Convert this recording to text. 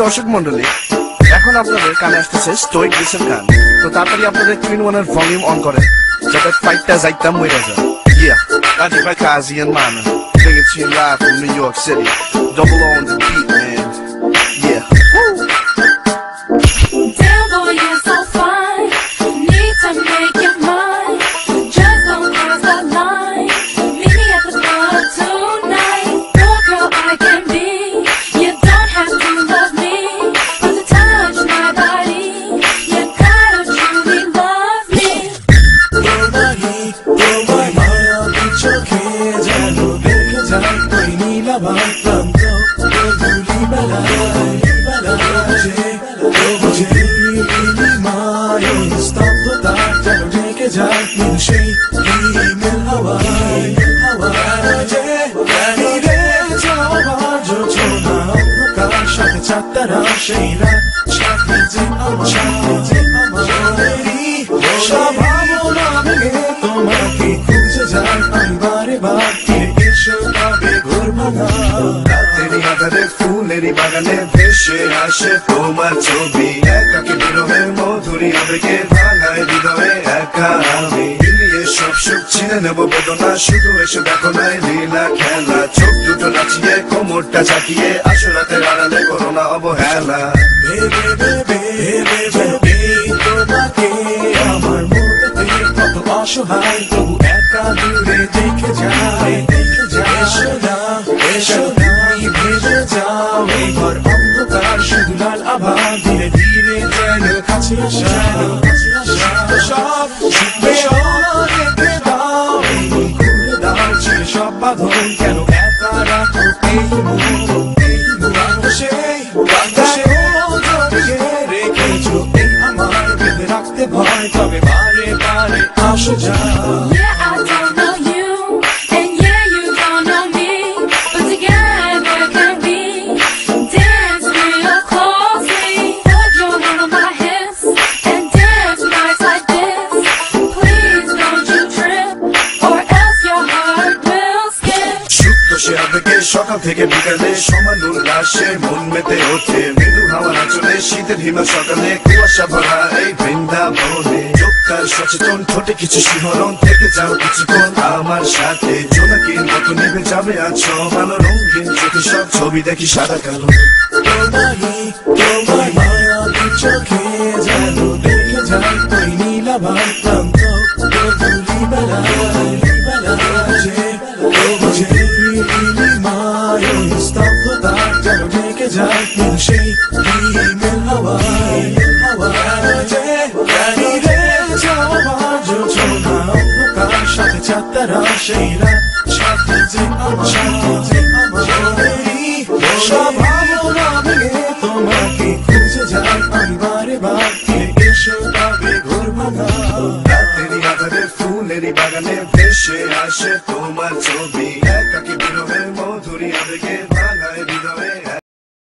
দর্শক মন্ডলী, এখন আপনাদের কানে আসতেছে স্টোইক ডিসের গান। তো তাড়াতাড়ি আপনাদের টুইন ওয়ানের ভলিউম অন করে যাতে ফাইটটা যাইতাম মরে যায়। Yeah, Adi by Kazi and Mana, bring it to you live from New York City. Double on the beat, man. Yeah. Woo! Damn boy, you're so fine. Need to make your mind. Just don't cross the line. Meet me at the club tonight. You're a girl I can be. You don't have to love me, but to touch my body, you gotta truly love me. ফুলেরি বাগানে ভেসে আসে তোমার ছবি, একাকে বিরহের মধুরী আবেগে ভাঙায় হৃদয়ে একা আমি। মিলিয়ে সব সুখ ছিনে নেব বেদনা, শুধু এসে দেখো নাই লীলা খেলা। চোখ দুটো নাচিয়ে কোমরটা ঝাঁকিয়ে আসো রাতের আড়ালে করো না অবহেলা। তোমাকে আমার মধ্যে কত অসহায়, তবু একা দূরে দেখে যায়। এসো না এসো তুমি ভেবে যাও, এই ঘর অন্ধকার শুধু লাল আভা, ধীরে ধীরে যেন কাছে আসা। সব রেখে দাও, এই মন খুলে দাও, ছেড়ে সব বাঁধন, কেন একা রাখো এই মন। সেই জড়িয়ে রেখেছো এই আমার, বেঁধে রাখতে ভয়, তবে বারে বারে আসো যা। Yeah, I don't know you, and yeah, you don't know me, but together can we dance real closely? Put your hand on my hips and dance right like this. Please don't you trip, or else your heart will skip. সুপ্ত সে আবেগে সকাল থেকে বিকালে সমান উল্লাসে মন মেতে ওঠে। মৃদু হাওয়া চলে শীতের হিমেল সকালে, কুয়াশা ভরা এই বৃন্দাবনে। চোখকার সচেতন ঠোঁটে কিছু শিহরণ, থেকে যাও কিছুক্ষণ আমার সাথে। জোনাকির মতো নেমে যাবে আছো ভালো, রঙিন চোখে সব ছবি দেখি সাদা কালো। তোমার মায়াবী চোখে যেন দেখে যাই ওই নীলাভার প্রান্ত, গধূলি বেলায় নীলিমায় ওই স্তব্ধতা যেন ঢেকে যায় সেই নীল হাওয়ায়। জোছনা অন্ধকার সাথে চাঁদতারা, সেই রাত সাথে যে আমার সব ভাবনা ভেঙে তোমাকে খুঁজে যায় আমি বারে বার, ফিরে এসো তবে ঘোর ভাঙা। রাতেরই আধারে ফুলেরই বাগানে ভেসে আসে তোমার ছবি,